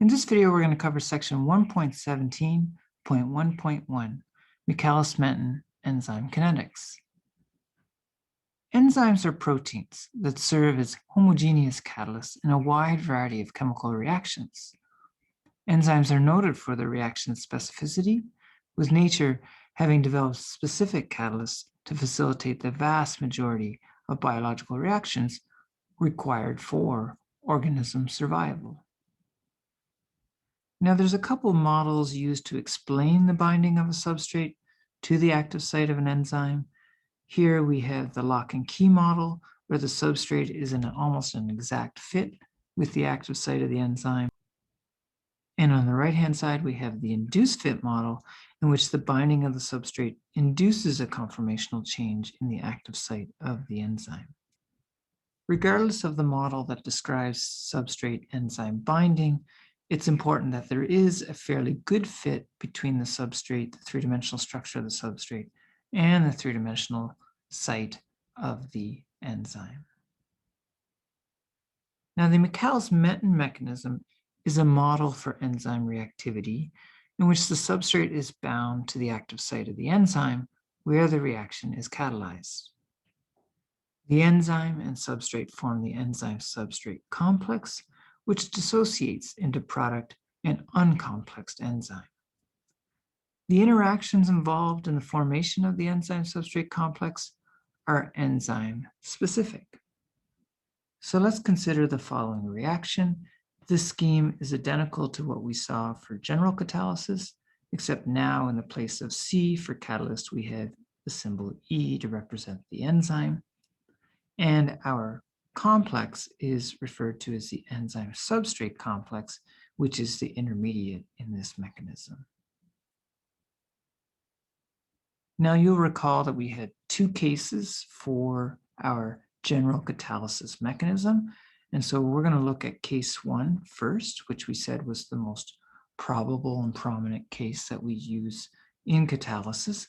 In this video, we're going to cover section 1.17.1.1, Michaelis-Menten enzyme kinetics. Enzymes are proteins that serve as homogeneous catalysts in a wide variety of chemical reactions. Enzymes are noted for their reaction specificity, with nature having developed specific catalysts to facilitate the vast majority of biological reactions required for organism survival. Now, there's a couple models used to explain the binding of a substrate to the active site of an enzyme. Here we have the lock and key model, where the substrate is in almost an exact fit with the active site of the enzyme. And on the right-hand side, we have the induced fit model, in which the binding of the substrate induces a conformational change in the active site of the enzyme. Regardless of the model that describes substrate-enzyme binding, it's important that there is a fairly good fit between the substrate, the three-dimensional structure of the substrate, and the three-dimensional site of the enzyme. Now, the Michaelis-Menten mechanism is a model for enzyme reactivity in which the substrate is bound to the active site of the enzyme where the reaction is catalyzed. The enzyme and substrate form the enzyme-substrate complex, which dissociates into product and uncomplexed enzyme. The interactions involved in the formation of the enzyme-substrate complex are enzyme-specific. So let's consider the following reaction. This scheme is identical to what we saw for general catalysis, except now in the place of C for catalyst, we have the symbol E to represent the enzyme. And our complex is referred to as the enzyme-substrate complex, which is the intermediate in this mechanism. Now, you'll recall that we had two cases for our general catalysis mechanism. And so we're going to look at case one first, which we said was the most probable and prominent case that we use in catalysis,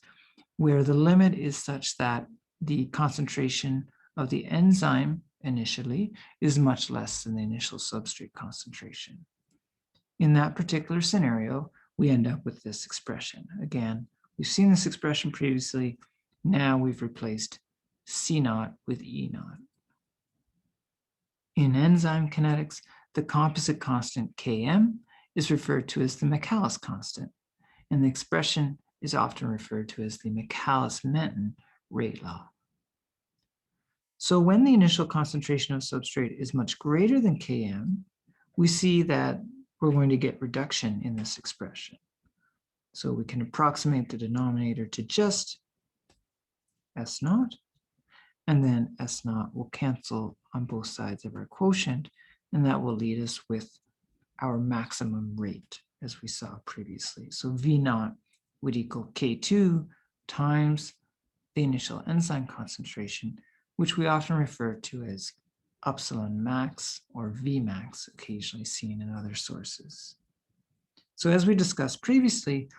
where the limit is such that the concentration of the enzyme initially is much less than the initial substrate concentration. In that particular scenario, we end up with this expression. Again, we've seen this expression previously. Now we've replaced C naught with E naught. In enzyme kinetics, the composite constant Km is referred to as the Michaelis constant, and the expression is often referred to as the Michaelis-Menten rate law. So when the initial concentration of substrate is much greater than Km, we see that we're going to get reduction in this expression. So we can approximate the denominator to just S naught, and then S naught will cancel on both sides of our quotient, and that will lead us with our maximum rate, as we saw previously. So V naught would equal K2 times the initial enzyme concentration, which we often refer to as upsilon max or Vmax, occasionally seen in other sources. So as we discussed previously,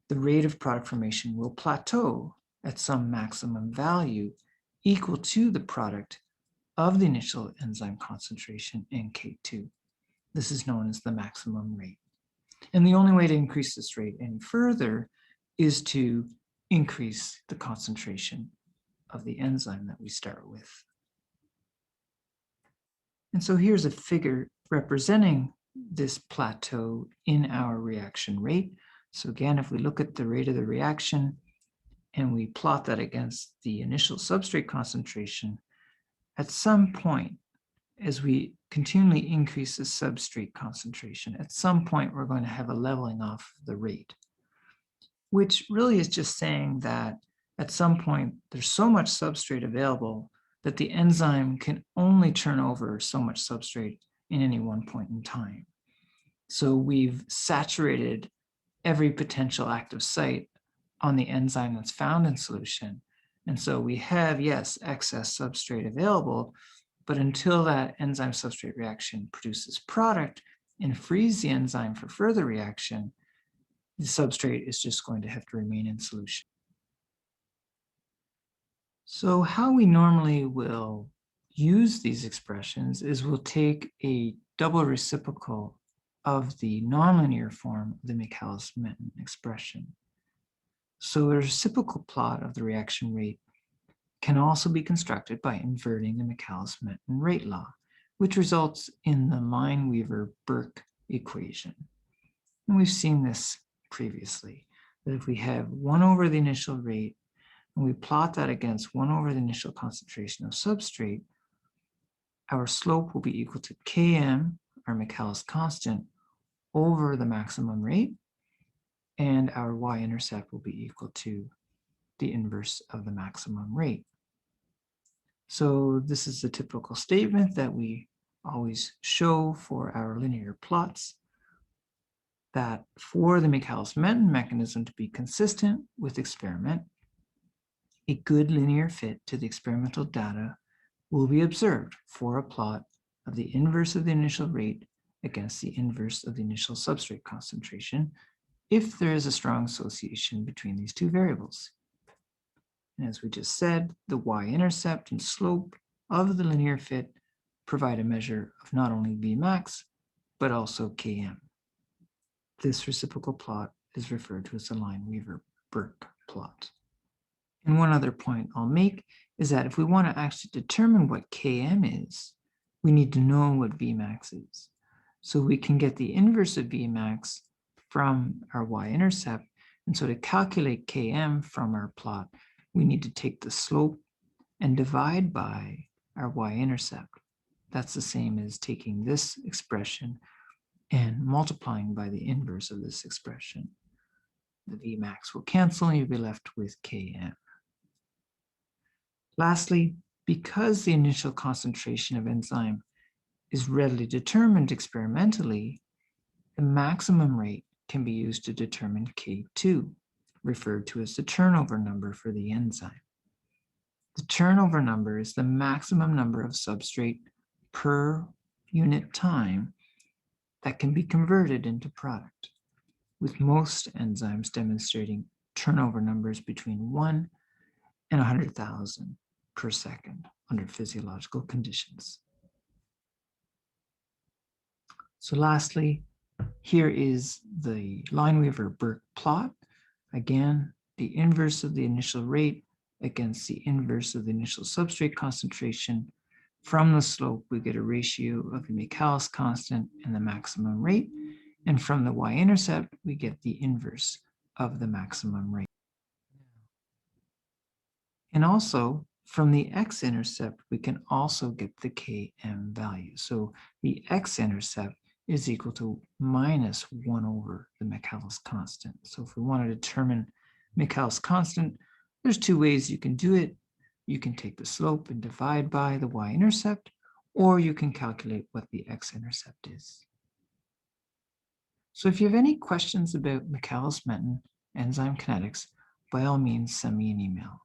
the rate of product formation will plateau at some maximum value equal to the product of the initial enzyme concentration and K2. This is known as the maximum rate. And the only way to increase this rate any further is to increase the concentration of the enzyme that we start with. And so here's a figure representing this plateau in our reaction rate. So again, if we look at the rate of the reaction and we plot that against the initial substrate concentration, at some point, as we continually increase the substrate concentration, at some point we're going to have a leveling off of the rate, which really is just saying that at some point there's so much substrate available that the enzyme can only turn over so much substrate in any one point in time. So we've saturated every potential active site on the enzyme that's found in solution. And so we have, yes, excess substrate available, but until that enzyme substrate reaction produces product and frees the enzyme for further reaction, the substrate is just going to have to remain in solution. So how we normally will use these expressions is we'll take a double reciprocal of the nonlinear form of the Michaelis-Menten expression. So a reciprocal plot of the reaction rate can also be constructed by inverting the Michaelis-Menten rate law, which results in the Lineweaver-Burke equation. And we've seen this previously, that if we have 1 over the initial rate and we plot that against 1 over the initial concentration of substrate, our slope will be equal to Km, our Michaelis constant, over the maximum rate, and our y-intercept will be equal to the inverse of the maximum rate. So this is the typical statement that we always show for our linear plots, that for the Michaelis-Menten mechanism to be consistent with experiment, a good linear fit to the experimental data will be observed for a plot of the inverse of the initial rate against the inverse of the initial substrate concentration if there is a strong association between these two variables. And as we just said, the y-intercept and slope of the linear fit provide a measure of not only Vmax, but also Km. This reciprocal plot is referred to as the Lineweaver-Burke plot. And one other point I'll make is that if we want to actually determine what Km is, we need to know what Vmax is. So we can get the inverse of Vmax from our y-intercept. And so to calculate Km from our plot, we need to take the slope and divide by our y-intercept. That's the same as taking this expression and multiplying by the inverse of this expression. The Vmax will cancel and you'll be left with Km. Lastly, because the initial concentration of enzyme is readily determined experimentally, the maximum rate can be used to determine K2, referred to as the turnover number for the enzyme. The turnover number is the maximum number of substrate per unit time that can be converted into product, with most enzymes demonstrating turnover numbers between 1 and 100,000 per second under physiological conditions. So lastly, here is the Lineweaver-Burke plot. Again, the inverse of the initial rate against the inverse of the initial substrate concentration. From the slope, we get a ratio of the Michaelis constant and the maximum rate. And from the y-intercept, we get the inverse of the maximum rate. And also, from the x-intercept, we can also get the Km value. So the x-intercept is equal to minus 1 over the Michaelis constant. So if we want to determine Michaelis constant, there's two ways you can do it. You can take the slope and divide by the y-intercept, or you can calculate what the x-intercept is. So if you have any questions about Michaelis-Menten enzyme kinetics, by all means, send me an email.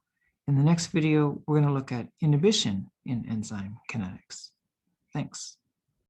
In the next video, we're going to look at inhibition in enzyme kinetics. Thanks.